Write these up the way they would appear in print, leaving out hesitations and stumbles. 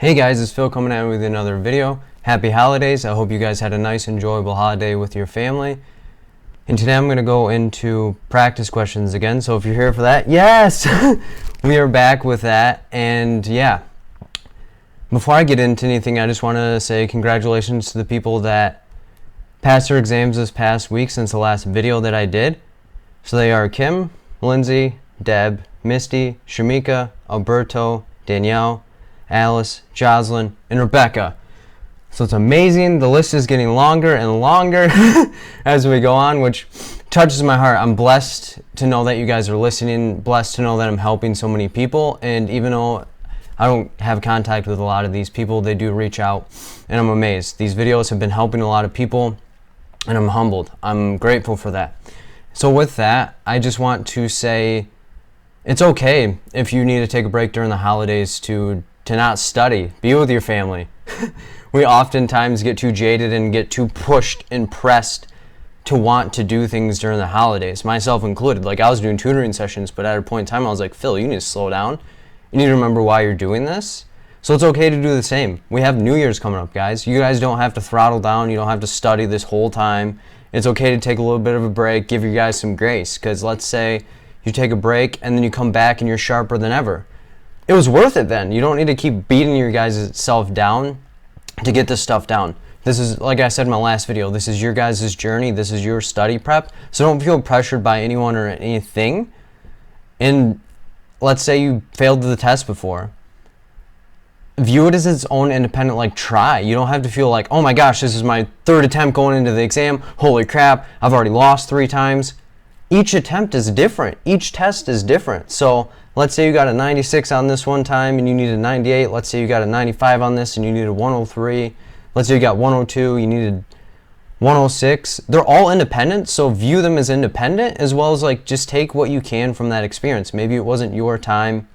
Hey guys, it's Phil coming at you with another video. Happy holidays. I hope you guys had a nice, enjoyable holiday with your family. And today I'm going to go into practice questions again. So if you're here for that, yes! We are back with that. And yeah, before I get into anything, I just want to say congratulations to the people that passed their exams this past week since the last video that I did. So they are Kim, Lindsay, Deb, Misty, Shamika, Alberto, Danielle, Alice, Jocelyn, and Rebecca. So it's amazing. The list is getting longer and longer as we go on, which touches my heart. I'm blessed to know that you guys are listening, blessed to know that I'm helping so many people. And even though I don't have contact with a lot of these people, they do reach out, and I'm amazed. These videos have been helping a lot of people, and I'm humbled. I'm grateful for that. So with that, I just want to say it's okay if you need to take a break during the holidays to not study. Be with your family. We oftentimes get too jaded and get too pushed and pressed to want to do things during the holidays, myself included. Like, I was doing tutoring sessions, but at a point in time I was like, Phil, you need to slow down. You need to remember why you're doing this. So it's okay to do the same. We have New Year's coming up, guys. You guys don't have to throttle down. You don't have to study this whole time. It's okay to take a little bit of a break, give you guys some grace, because let's say you take a break and then you come back and you're sharper than ever. It was worth it then. You don't need to keep beating your guys' self down to get this stuff down. This is, like I said in my last video, this is your guys' journey. This is your study prep. So don't feel pressured by anyone or anything. And let's say you failed the test before. View it as its own independent, try. You don't have to feel like, oh my gosh, this is my third attempt going into the exam. Holy crap, I've already lost 3 times. Each attempt is different. Each test is different. So let's say you got a 96 on this one time and you need a 98. Let's say you got a 95 on this and you need a 103. Let's say you got 102, you needed 106. They're all independent, so view them as independent, as well as just take what you can from that experience. Maybe it wasn't your time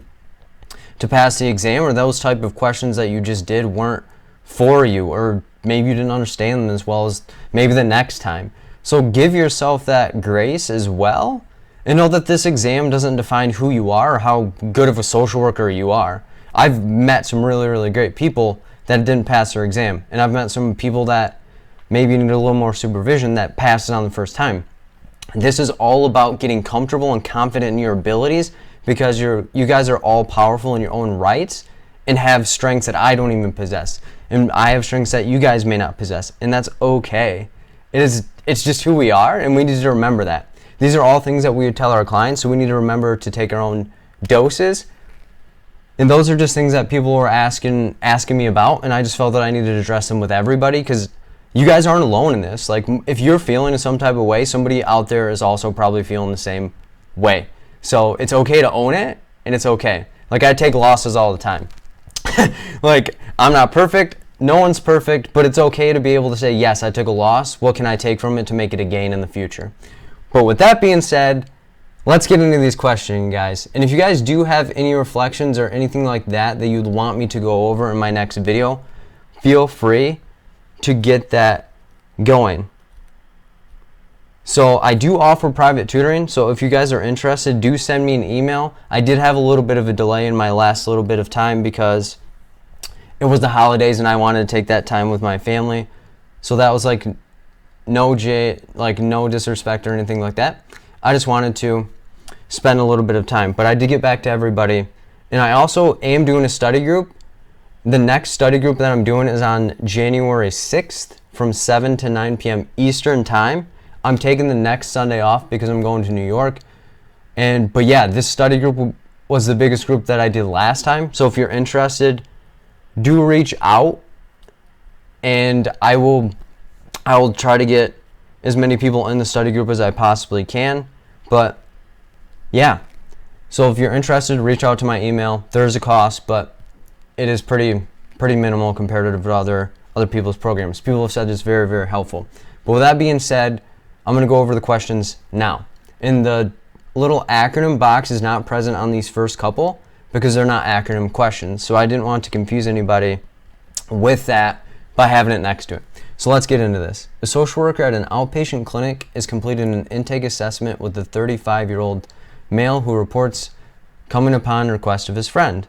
to pass the exam, or those type of questions that you just did weren't for you, or maybe you didn't understand them as well as maybe the next time. So give yourself that grace as well, and know that this exam doesn't define who you are or how good of a social worker you are. I've met some really, really great people that didn't pass their exam, and I've met some people that maybe need a little more supervision that passed it on the first time. This is all about getting comfortable and confident in your abilities, because you guys are all powerful in your own rights and have strengths that I don't even possess, and I have strengths that you guys may not possess, and that's okay. It's just who we are, and we need to remember that. These are all things that we would tell our clients, so we need to remember to take our own doses. And those are just things that people were asking me about, and I just felt that I needed to address them with everybody, because you guys aren't alone in this. If you're feeling in some type of way, somebody out there is also probably feeling the same way. So it's okay to own it, and it's okay. I take losses all the time. I'm not perfect. No one's perfect, but it's okay to be able to say, yes, I took a loss. What can I take from it to make it a gain in the future? But with that being said, let's get into these questions, guys. And if you guys do have any reflections or anything like that you'd want me to go over in my next video, feel free to get that going. So I do offer private tutoring, so if you guys are interested, do send me an email. I did have a little bit of a delay in my last little bit of time because it was the holidays and I wanted to take that time with my family. So that was no disrespect or anything like that. I just wanted to spend a little bit of time, but I did get back to everybody. And I also am doing a study group. The next study group that I'm doing is on January 6th from 7 to 9 p.m. Eastern time. I'm taking the next Sunday off because I'm going to New York. But yeah, this study group was the biggest group that I did last time. So if you're interested, do reach out, and I will try to get as many people in the study group as I possibly can. But yeah, so if you're interested, reach out to my email. There's a cost, but it is pretty minimal compared to other people's programs. People have said it's very, very helpful. But with that being said, I'm going to go over the questions now. And the little acronym box is not present on these first couple because they're not acronym questions. So I didn't want to confuse anybody with that by having it next to it. So let's get into this. A social worker at an outpatient clinic is completing an intake assessment with a 35-year-old male who reports coming upon request of his friend.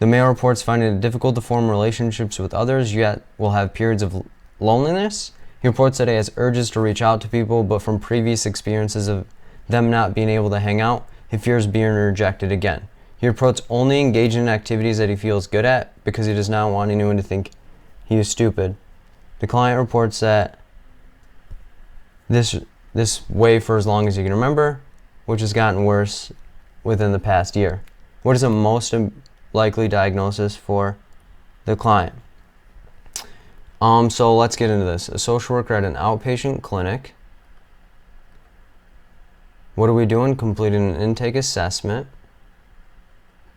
The male reports finding it difficult to form relationships with others, yet will have periods of loneliness. He reports that he has urges to reach out to people, but from previous experiences of them not being able to hang out, he fears being rejected again. He reports only engaging in activities that he feels good at because he does not want anyone to think he is stupid. The client reports that this way for as long as he can remember, which has gotten worse within the past year. What is the most likely diagnosis for the client? So let's get into this. A social worker at an outpatient clinic. What are we doing? Completing an intake assessment.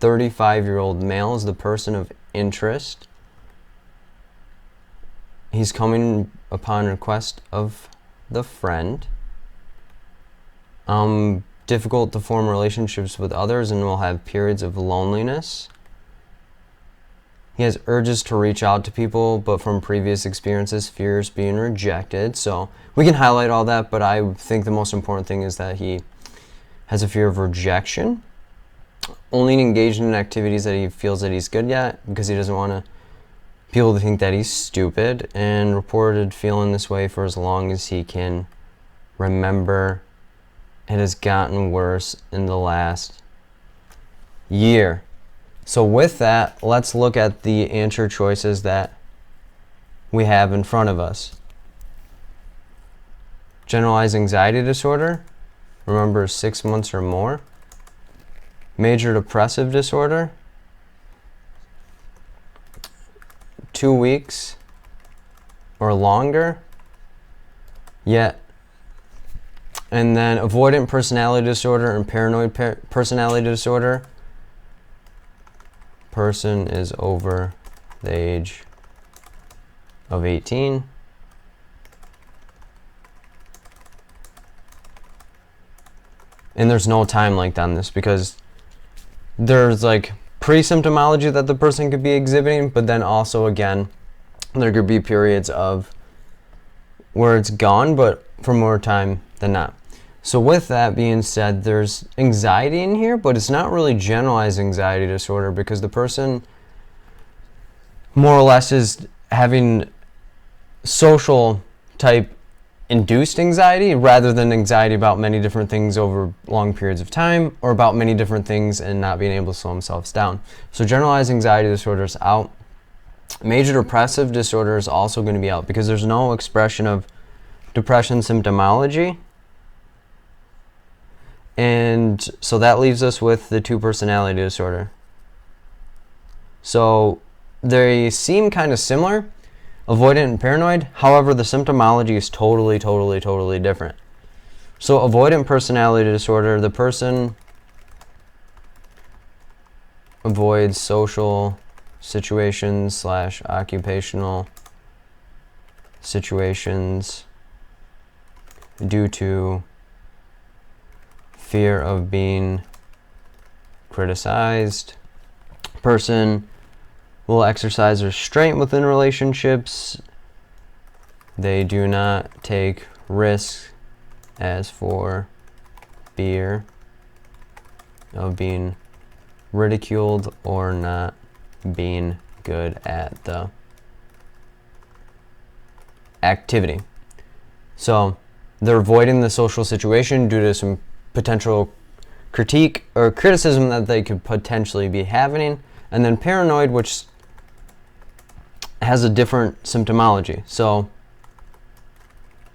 35-year-old male is the person of interest. He's coming upon request of the friend. Difficult to form relationships with others and will have periods of loneliness. He has urges to reach out to people, but from previous experiences, fears being rejected. So we can highlight all that, but I think the most important thing is that he has a fear of rejection. Only engaged in activities that he feels that he's good at because he doesn't want people to think that he's stupid, and reported feeling this way for as long as he can remember. It has gotten worse in the last year. So with that, let's look at the answer choices that we have in front of us. Generalized anxiety disorder, remember 6 months or more. Major depressive disorder, 2 weeks or longer. Yet, and then avoidant personality disorder and paranoid personality disorder. Person is over the age of 18. And there's no time length on this because there's like pre-symptomology that the person could be exhibiting, but then also again, there could be periods of where it's gone, but for more time than not. So with that being said, there's anxiety in here, but it's not really generalized anxiety disorder because the person more or less is having social type induced anxiety rather than anxiety about many different things over long periods of time or about many different things and not being able to slow themselves down. So generalized anxiety disorder is out. Major depressive disorder is also going to be out because there's no expression of depression symptomology. And so that leaves us with the 2 personality disorder. So they seem kind of similar, avoidant and paranoid. However, the symptomology is totally different. So avoidant personality disorder, the person avoids social situations / occupational situations due to fear of being criticized. Person will exercise restraint within relationships. They do not take risks as for fear of being ridiculed or not being good at the activity. So they're avoiding the social situation due to some potential critique or criticism that they could potentially be having. And then paranoid, which has a different symptomology. So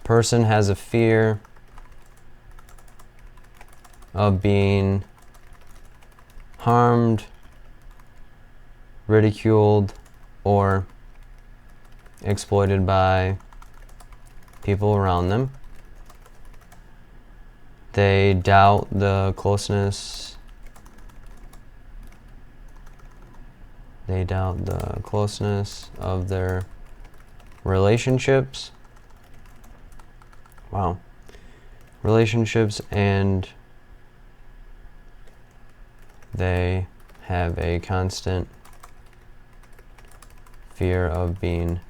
person has a fear of being harmed, ridiculed, or exploited by people around them. They doubt the closeness. They doubt the closeness of their relationships. Wow. Relationships, and they have a constant fear of being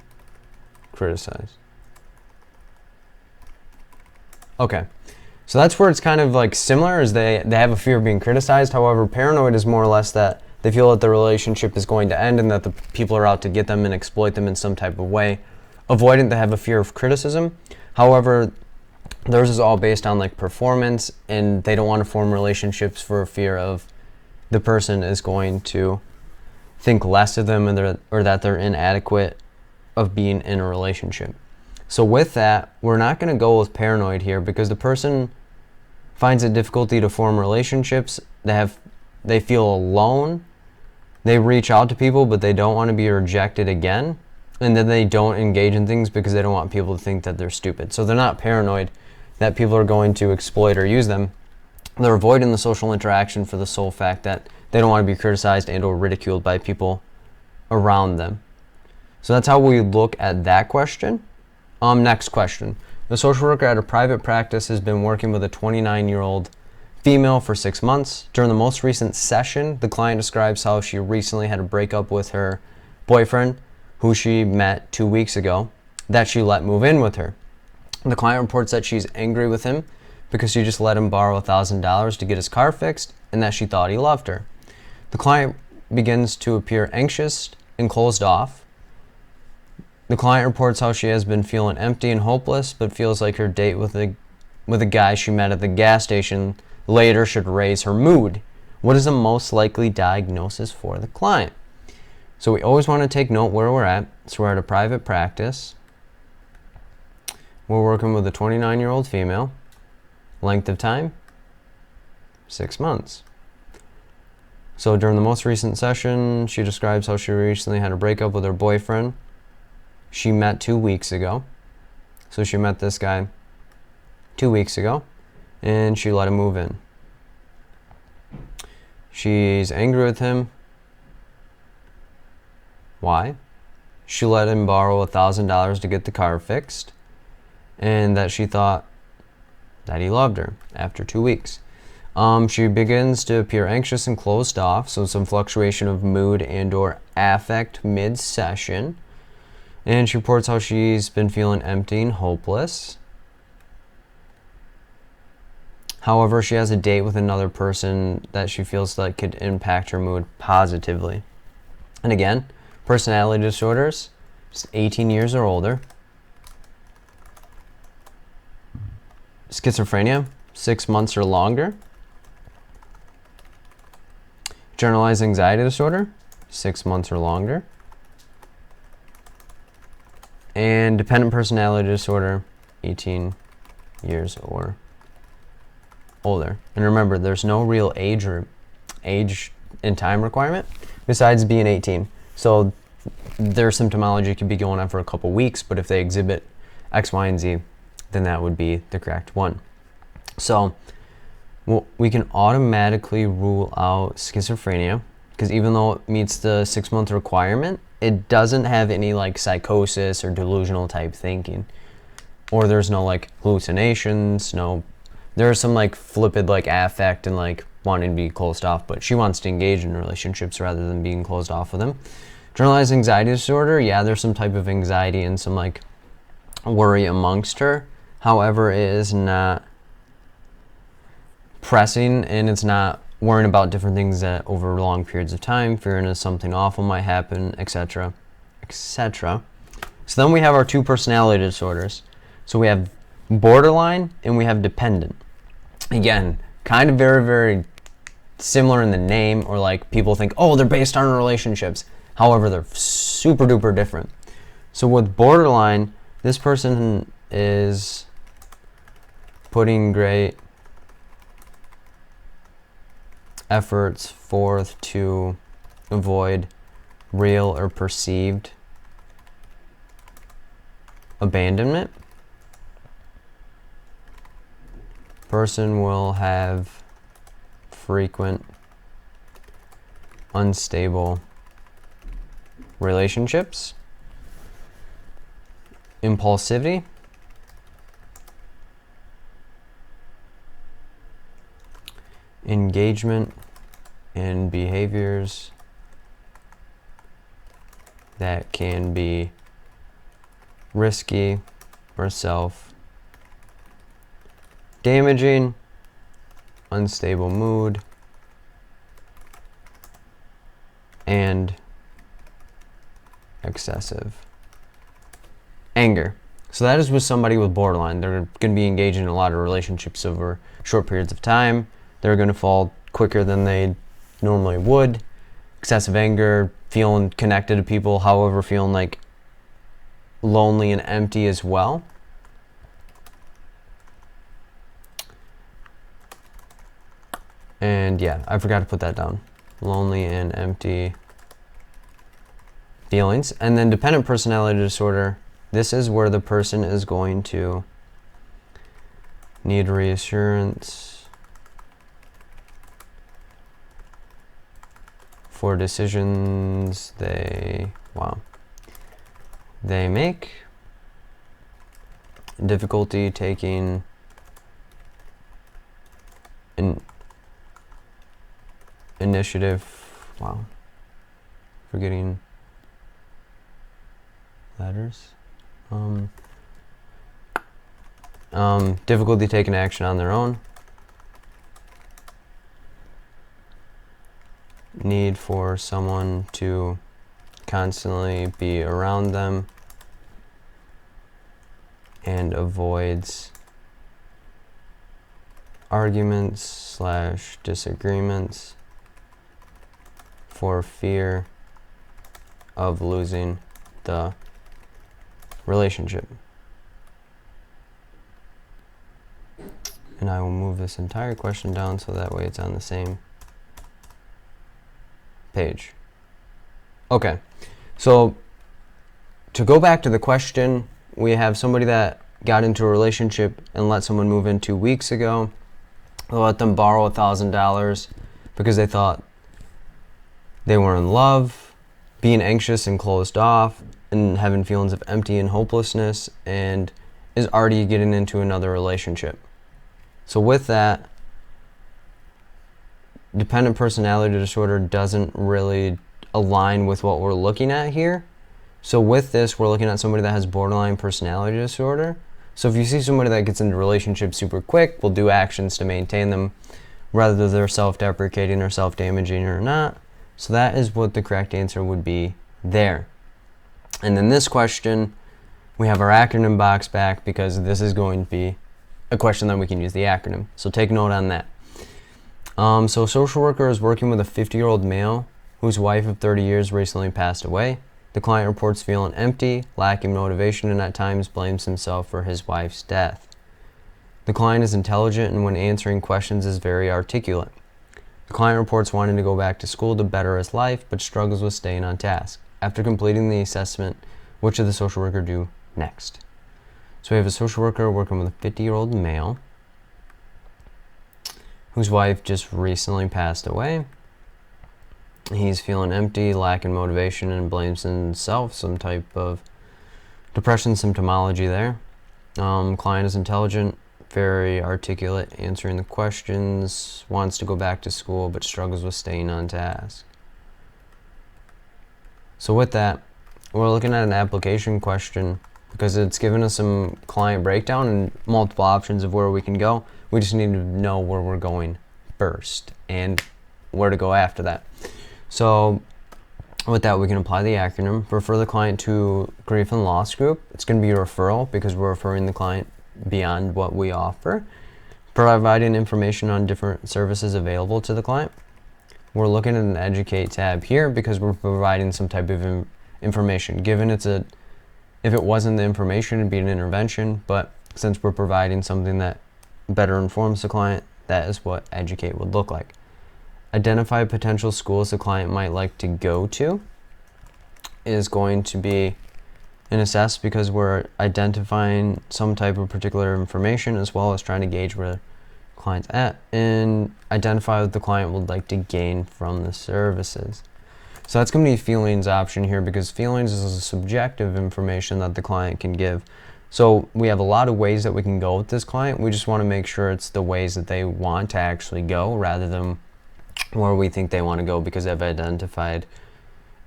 criticized. Okay. So that's where it's kind of like similar, is they have a fear of being criticized. However, paranoid is more or less that They feel that the relationship is going to end and that the people are out to get them and exploit them in some type of way. Avoidant, they have a fear of criticism. However, theirs is all based on like performance, and they don't want to form relationships for a fear of the person is going to think less of them or that they're inadequate of being in a relationship. So with that, we're not going to go with paranoid here, because the person finds it difficulty to form relationships. They feel alone. They reach out to people, but they don't want to be rejected again. And then they don't engage in things because they don't want people to think that they're stupid. So they're not paranoid that people are going to exploit or use them. They're avoiding the social interaction for the sole fact that they don't want to be criticized and or ridiculed by people around them. So that's how we look at that question. Next question. The social worker at a private practice has been working with a 29-year-old female for 6 months. During the most recent session, the client describes how she recently had a breakup with her boyfriend, who she met 2 weeks ago, that she let move in with her. The client reports that she's angry with him because she just let him borrow $1,000 to get his car fixed, and that she thought he loved her. The client begins to appear anxious and closed off. The client reports how she has been feeling empty and hopeless, but feels like her date with a guy she met at the gas station later should raise her mood. What is the most likely diagnosis for the client? So we always want to take note where we're at. So we're at a private practice. We're working with a 29-year-old female. Length of time? 6 months. So during the most recent session, she describes how she recently had a breakup with her boyfriend she met 2 weeks ago. So she met this guy 2 weeks ago, and she let him move in. She's angry with him. Why? She let him borrow $1,000 to get the car fixed, and that she thought that he loved her after 2 weeks. She begins to appear anxious and closed off, so some fluctuation of mood and or affect mid-session. And she reports how she's been feeling empty and hopeless. However, she has a date with another person that she feels like could impact her mood positively. And again, personality disorders, just 18 years or older. Schizophrenia, 6 months or longer. Generalized anxiety disorder, 6 months or longer. And dependent personality disorder, 18 years or older. And remember, there's no real age and time requirement besides being 18. So their symptomology could be going on for a couple weeks, but if they exhibit X, Y, and Z, then that would be the correct one. So we can automatically rule out schizophrenia, because even though it meets the 6 month requirement, it doesn't have any like psychosis or delusional type thinking, or there's no like hallucinations. There's some like flippant like affect and like wanting to be closed off, but she wants to engage in relationships rather than being closed off with them. Generalized anxiety disorder, yeah, there's some type of anxiety and some like worry amongst her. However, it is not pressing, and it's not worrying about different things that over long periods of time, fearing that something awful might happen, etc., etc. So then we have our two personality disorders. So we have borderline and we have dependent. Again, kind of very, very similar in the name, or like people think, oh, they're based on relationships. However, they're super duper different. So with borderline, this person is putting great efforts forth to avoid real or perceived abandonment. Person will have frequent unstable relationships. Impulsivity. Engagement in behaviors that can be risky or self-damaging. Unstable mood. and excessive anger. So that is with somebody with borderline. They're going to be engaging in a lot of relationships over short periods of time. They're going to fall quicker than they normally would. Excessive anger, feeling connected to people, however, feeling like lonely and empty as well. And yeah, I forgot to put that down. Lonely and empty feelings. And then dependent personality disorder. This is where the person is going to need reassurance for decisions they make, difficulty taking an initiative, forgetting letters. Difficulty taking action on their own. Need for someone to constantly be around them, and avoids arguments / disagreements for fear of losing the relationship. And I will move this entire question down so that way it's on the same page. Okay, so to go back to the question, we have somebody that got into a relationship and let someone move in 2 weeks ago. They let them borrow $1,000 because they thought they were in love, being anxious and closed off, and having feelings of empty and hopelessness, and is already getting into another relationship. So with that, dependent personality disorder doesn't really align with what we're looking at here. So with this, we're looking at somebody that has borderline personality disorder. So if you see somebody that gets into relationships super quick, will do actions to maintain them, whether they're self-deprecating or self-damaging or not. So that is what the correct answer would be there. And then this question, we have our acronym box back because this is going to be a question that we can use the acronym. So take note on that. So a social worker is working with a 50-year-old male whose wife of 30 years recently passed away. The client reports feeling empty, lacking motivation, and at times blames himself for his wife's death. The client is intelligent and when answering questions is very articulate. The client reports wanting to go back to school to better his life, but struggles with staying on task. After completing the assessment, what should the social worker do next? So we have a social worker working with a 50-year-old male whose wife just recently passed away. He's feeling empty, lacking motivation, and blames himself, some type of depression symptomology there. Client is intelligent, very articulate, answering the questions, wants to go back to school, but struggles with staying on task. So with that, we're looking at an application question because it's given us some client breakdown and multiple options of where we can go. We just need to know where we're going first and where to go after that. So with that, we can apply the acronym. Refer the client to grief and loss group. It's going to be a referral because we're referring the client beyond what we offer. Providing information on different services available to the client. We're looking at an educate tab here because we're providing some type of information. Given if it wasn't the information, it'd be an intervention, but since we're providing something that better informs the client, that is what educate would look like. Identify potential schools the client might like to go to is going to be an assess because we're identifying some type of particular information as well as trying to gauge where the client's at and identify what the client would like to gain from the services. So that's going to be feelings option here because feelings is a subjective information that the client can give. So we have a lot of ways that we can go with this client. We just want to make sure it's the ways that they want to actually go rather than where we think they want to go because they've identified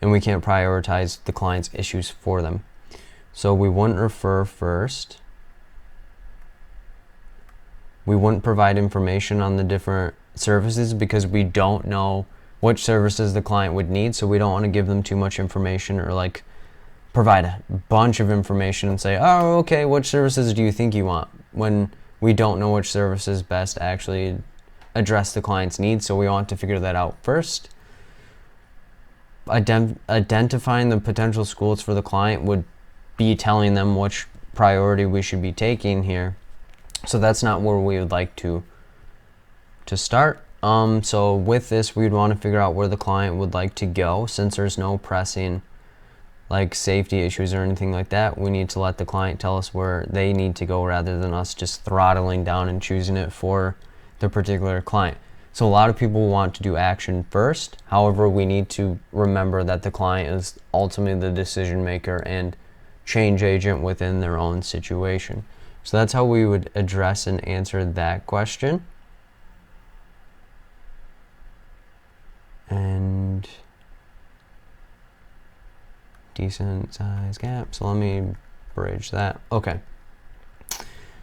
and we can't prioritize the client's issues for them. So we wouldn't refer first. We wouldn't provide information on the different services because we don't know which services the client would need, so we don't want to give them too much information or like provide a bunch of information and say, oh, okay, which services do you think you want, when we don't know which services best actually address the client's needs. So we want to figure that out first. Identifying the potential schools for the client would be telling them which priority we should be taking here. So that's not where we would like to start. So with this, we'd want to figure out where the client would like to go. Since there's no pressing like safety issues or anything like that, we need to let the client tell us where they need to go rather than us just throttling down and choosing it for the particular client. So a lot of people want to do action first. However, we need to remember that the client is ultimately the decision maker and change agent within their own situation. So that's how we would address and answer that question. And decent size gap. So let me bridge that. Okay.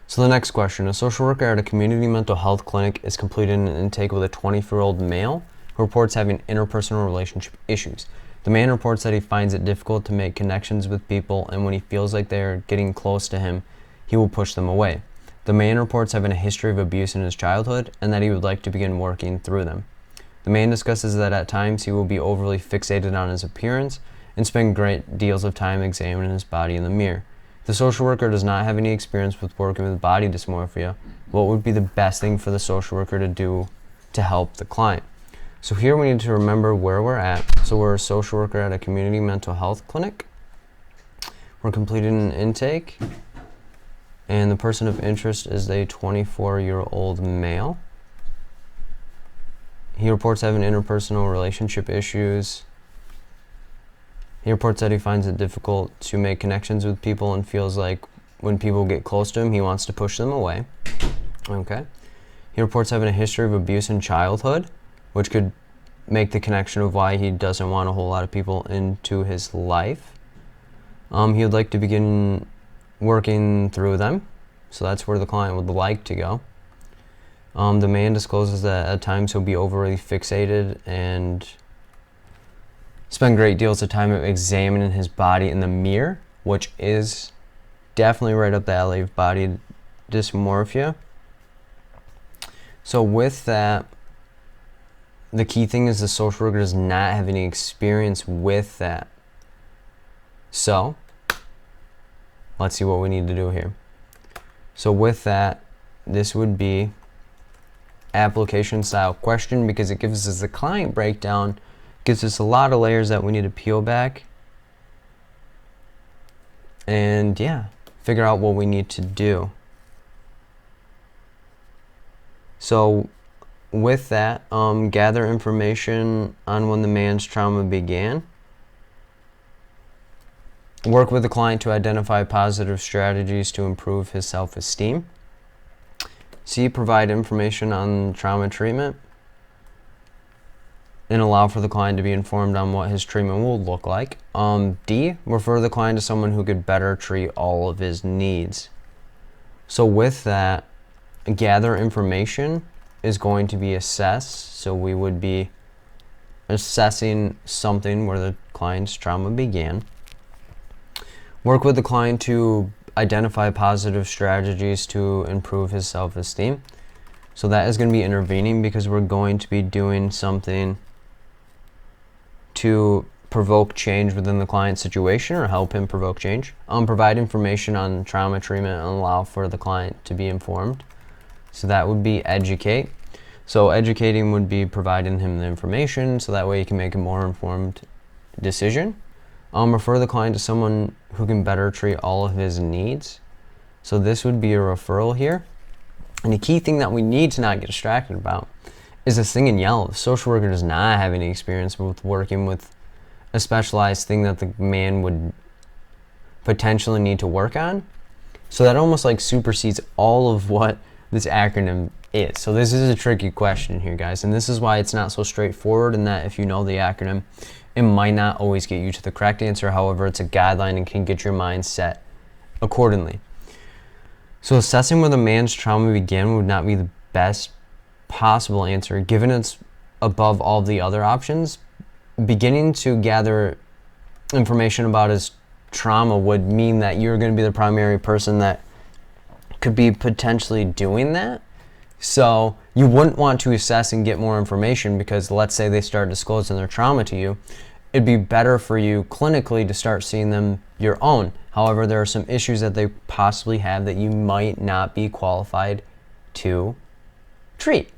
So the next question, a social worker at a community mental health clinic is completing an intake with a 24-year-old male who reports having interpersonal relationship issues. The man reports that he finds it difficult to make connections with people, and when he feels like they are getting close to him, he will push them away. The man reports having a history of abuse in his childhood and that he would like to begin working through them. The man discusses that at times he will be overly fixated on his appearance and spend great deals of time examining his body in the mirror. The social worker does not have any experience with working with body dysmorphia. What would be the best thing for the social worker to do to help the client? So here we need to remember where we're at. So we're a social worker at a community mental health clinic. We're completing an intake, and the person of interest is a 24-year-old male. He reports having interpersonal relationship issues. He reports that he finds it difficult to make connections with people and feels like when people get close to him, he wants to push them away. Okay. He reports having a history of abuse in childhood, which could make the connection of why he doesn't want a whole lot of people into his life. He would like to begin working through them. So that's where the client would like to go. The man discloses that at times he'll be overly fixated and spend great deals of time examining his body in the mirror, which is definitely right up the alley of body dysmorphia. So with that, the key thing is the social worker does not have any experience with that. So let's see what we need to do here. So with that, this would be application style question because it gives us the client breakdown, gives us a lot of layers that we need to peel back and figure out what we need to do. So with that, gather information on when the man's trauma began. Work with the client to identify positive strategies to improve his self-esteem. C, provide information on trauma treatment and allow for the client to be informed on what his treatment will look like. D, refer the client to someone who could better treat all of his needs. So with that, gather information is going to be assessed. So we would be assessing something where the client's trauma began. Work with the client to identify positive strategies to improve his self-esteem. So that is going to be intervening because we're going to be doing something to provoke change within the client's situation or help him provoke change. Provide information on trauma treatment and allow for the client to be informed. So that would be educate. So educating would be providing him the information so that way he can make a more informed decision. Refer the client to someone who can better treat all of his needs. So this would be a referral here. And the key thing that we need to not get distracted about is this thing in yellow. The social worker does not have any experience with working with a specialized thing that the man would potentially need to work on. So that almost like supersedes all of what this acronym is. So this is a tricky question here, guys. And this is why it's not so straightforward, in that if you know the acronym, it might not always get you to the correct answer. However, it's a guideline and can get your mind set accordingly. So assessing where the man's trauma began would not be the best possible answer, given it's above all the other options, beginning to gather information about his trauma would mean that you're going to be the primary person that could be potentially doing that. So you wouldn't want to assess and get more information, because let's say they start disclosing their trauma to you. It'd be better for you clinically to start seeing them your own. However, there are some issues that they possibly have that you might not be qualified to treat.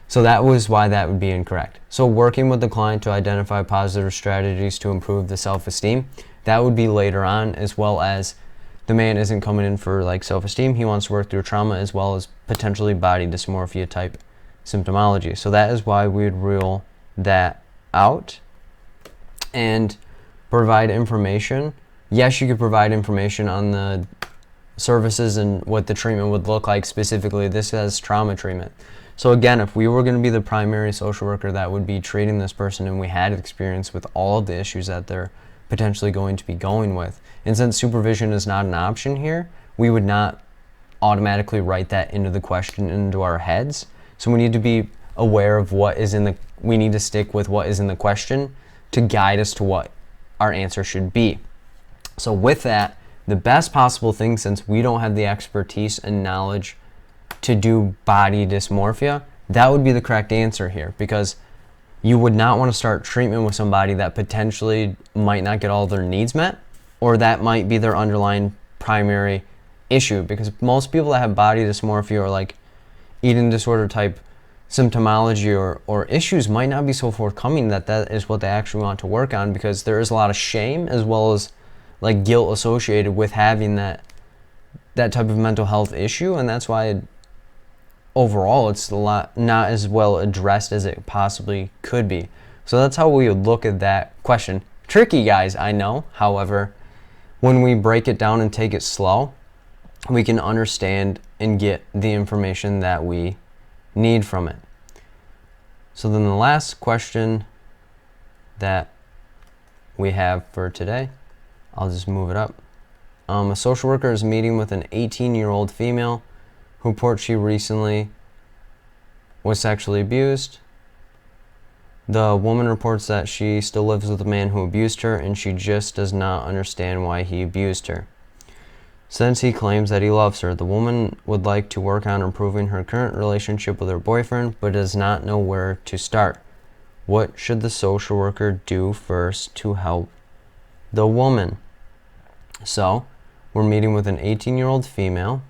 So that was why that would be incorrect. So working with the client to identify positive strategies to improve the self-esteem, that would be later on, as well as the man isn't coming in for like self-esteem. He wants to work through trauma as well as potentially body dysmorphia type symptomology. So that is why we would rule that out. And provide information. Yes, you could provide information on the services and what the treatment would look like. Specifically, this has trauma treatment. So again, if we were going to be the primary social worker that would be treating this person, and we had experience with all of the issues that they're potentially going to be going with, and since supervision is not an option here, we would not automatically write that into the question into our heads. So we need to be aware of what is in the, we need to stick with what is in the question to guide us to what our answer should be. So with that, the best possible thing, since we don't have the expertise and knowledge to do body dysmorphia, that would be the correct answer here, because you would not want to start treatment with somebody that potentially might not get all their needs met, or that might be their underlying primary issue, because most people that have body dysmorphia or like eating disorder type symptomology or issues might not be so forthcoming that is what they actually want to work on, because there is a lot of shame as well as like guilt associated with having that type of mental health issue, and that's why overall it's a lot not as well addressed as it possibly could be. So that's how we would look at that question. Tricky, guys, I know. However, when we break it down and take it slow, we can understand and get the information that we need from it. So then the last question that we have for today, I'll just move it up. A social worker is meeting with an 18-year-old female who reports she recently was sexually abused. The woman reports that she still lives with the man who abused her, and she just does not understand why he abused her. Since he claims that he loves her, the woman would like to work on improving her current relationship with her boyfriend, but does not know where to start. What should the social worker do first to help the woman? So, we're meeting with an 18-year-old female.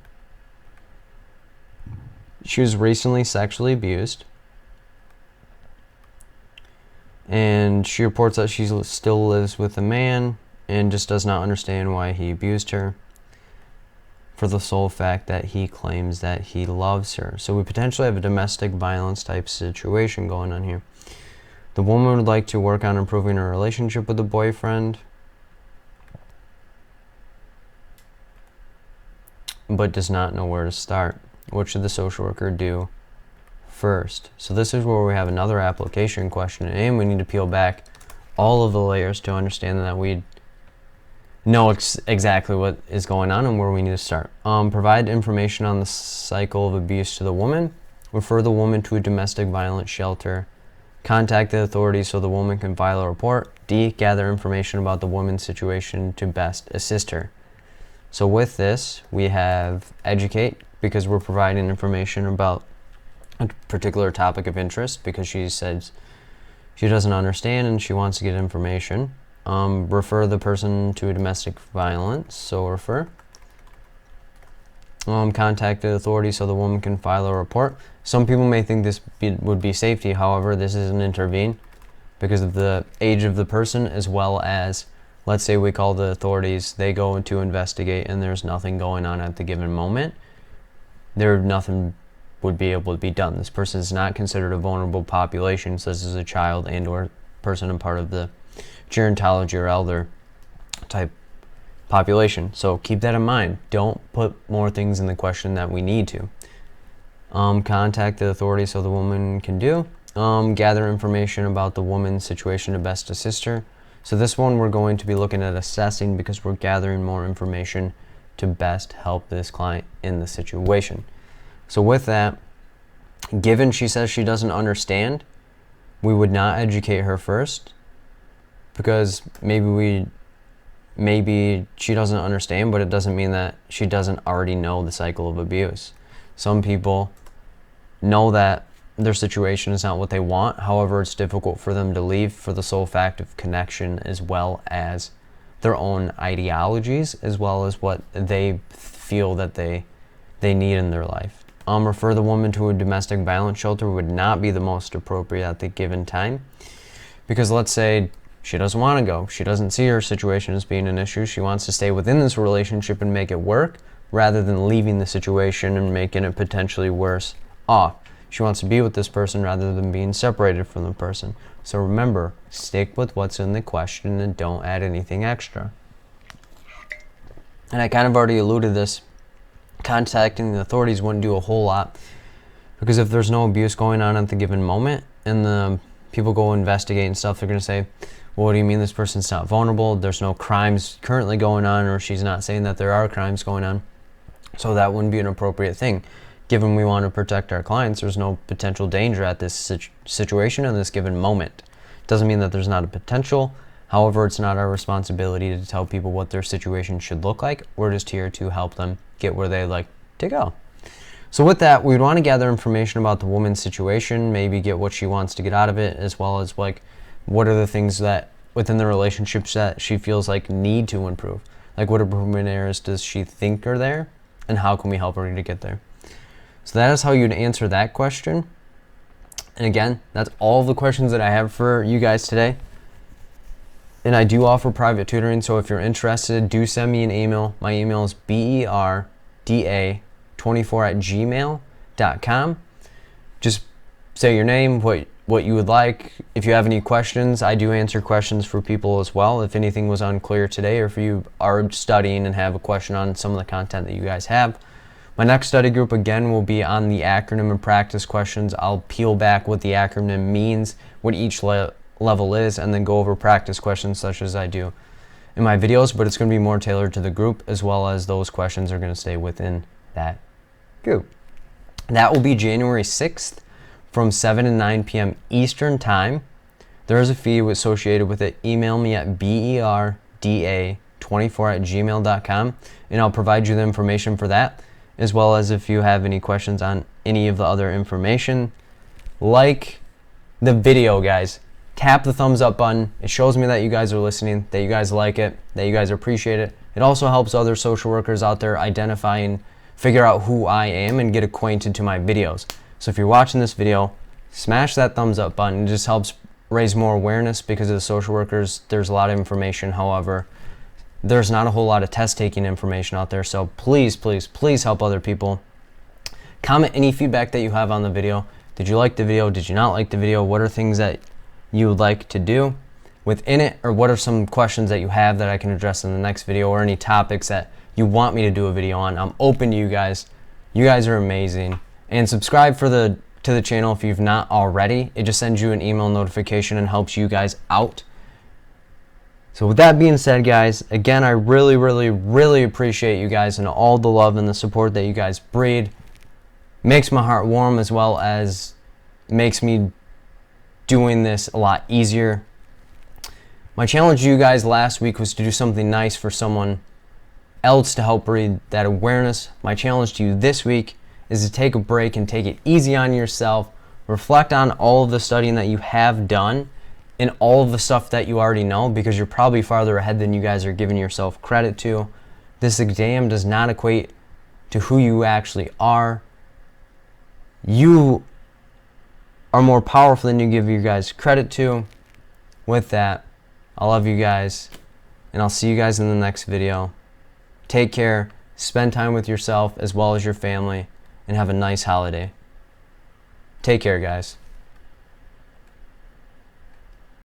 She was recently sexually abused, and she reports that she still lives with a man and just does not understand why he abused her, for the sole fact that he claims that he loves her. So we potentially have a domestic violence type situation going on here. The woman would like to work on improving her relationship with the boyfriend, but does not know where to start. What should the social worker do first? So this is where we have another application question, and we need to peel back all of the layers to understand that we know exactly what is going on and where we need to start. Provide information on the cycle of abuse to the woman. Refer the woman to a domestic violence shelter. Contact the authorities so the woman can file a report. D. Gather information about the woman's situation to best assist her. So with this, we have educate, because we're providing information about a particular topic of interest, because she says she doesn't understand and she wants to get information. Refer the person to a domestic violence, so refer. Contact the authorities so the woman can file a report. Some people may think this would be safety, however, this isn't intervene because of the age of the person, as well as, let's say we call the authorities, they go to investigate and there's nothing going on at the given moment. Nothing would be able to be done. This person is not considered a vulnerable population, so this is a child and or person and part of the gerontology or elder type population. So keep that in mind. Don't put more things in the question that we need to. Contact the authorities so the woman can do. Gather information about the woman's situation to best assist her. So this one we're going to be looking at assessing, because we're gathering more information to best help this client in the situation. So with that, given she says she doesn't understand, we would not educate her first, because maybe she doesn't understand, but it doesn't mean that she doesn't already know the cycle of abuse. Some people know that their situation is not what they want. However, it's difficult for them to leave for the sole fact of connection, as well as their own ideologies, as well as what they feel that they need in their life. Refer the woman to a domestic violence shelter would not be the most appropriate at the given time, because let's say she doesn't want to go. She doesn't see her situation as being an issue. She wants to stay within this relationship and make it work, rather than leaving the situation and making it potentially worse off. She wants to be with this person rather than being separated from the person. So remember, stick with what's in the question and don't add anything extra. And I kind of already alluded to this. Contacting the authorities wouldn't do a whole lot, because if there's no abuse going on at the given moment and the people go investigate and stuff, they're going to say, well, what do you mean this person's not vulnerable? There's no crimes currently going on, or she's not saying that there are crimes going on. So that wouldn't be an appropriate thing. Given we want to protect our clients, there's no potential danger at this situation in this given moment. Doesn't mean that there's not a potential. However, it's not our responsibility to tell people what their situation should look like. We're just here to help them get where they like to go. So with that, we would want to gather information about the woman's situation, maybe get what she wants to get out of it, as well as like what are the things that within the relationships that she feels like need to improve. Like what improvement areas does she think are there, and how can we help her to get there? So that is how you'd answer that question. And again, that's all the questions that I have for you guys today. And I do offer private tutoring, so if you're interested, do send me an email. My email is berda24@gmail.com. Just say your name, what you would like. If you have any questions, I do answer questions for people as well. If anything was unclear today, or if you are studying and have a question on some of the content that you guys have. My next study group, again, will be on the acronym and practice questions. I'll peel back what the acronym means, what each level is, and then go over practice questions such as I do in my videos, but it's going to be more tailored to the group, as well as those questions are going to stay within that group. That will be January 6th from 7 to 9 p.m. Eastern Time. There is a fee associated with it. Email me at berda24@gmail.com, and I'll provide you the information for that, as well as if you have any questions on any of the other information. Like the video, guys. Tap the thumbs up button. It shows me that you guys are listening, that you guys like it, that you guys appreciate it. It also helps other social workers out there identify and figure out who I am and get acquainted to my videos. So if you're watching this video, smash that thumbs up button. It just helps raise more awareness, because of the social workers, there's a lot of information. However, there's not a whole lot of test taking information out there. So please, please, please help other people. Comment any feedback that you have on the video. Did you like the video? Did you not like the video? What are things that you would like to do within it, or what are some questions that you have that I can address in the next video, or any topics that you want me to do a video on? I'm open to you guys. You guys are amazing. And subscribe to the channel if you've not already. It just sends you an email notification and helps you guys out. So with that being said, guys, again, I really, really, really appreciate you guys and all the love and the support that you guys breed. Makes my heart warm, as well as makes me doing this a lot easier. My challenge to you guys last week was to do something nice for someone else to help breed that awareness. My challenge to you this week is to take a break and take it easy on yourself. Reflect on all of the studying that you have done and all of the stuff that you already know, because you're probably farther ahead than you guys are giving yourself credit to. This exam does not equate to who you actually are. You are more powerful than you give you guys credit to. With that, I love you guys, and I'll see you guys in the next video. Take care, spend time with yourself as well as your family, and have a nice holiday. Take care, guys.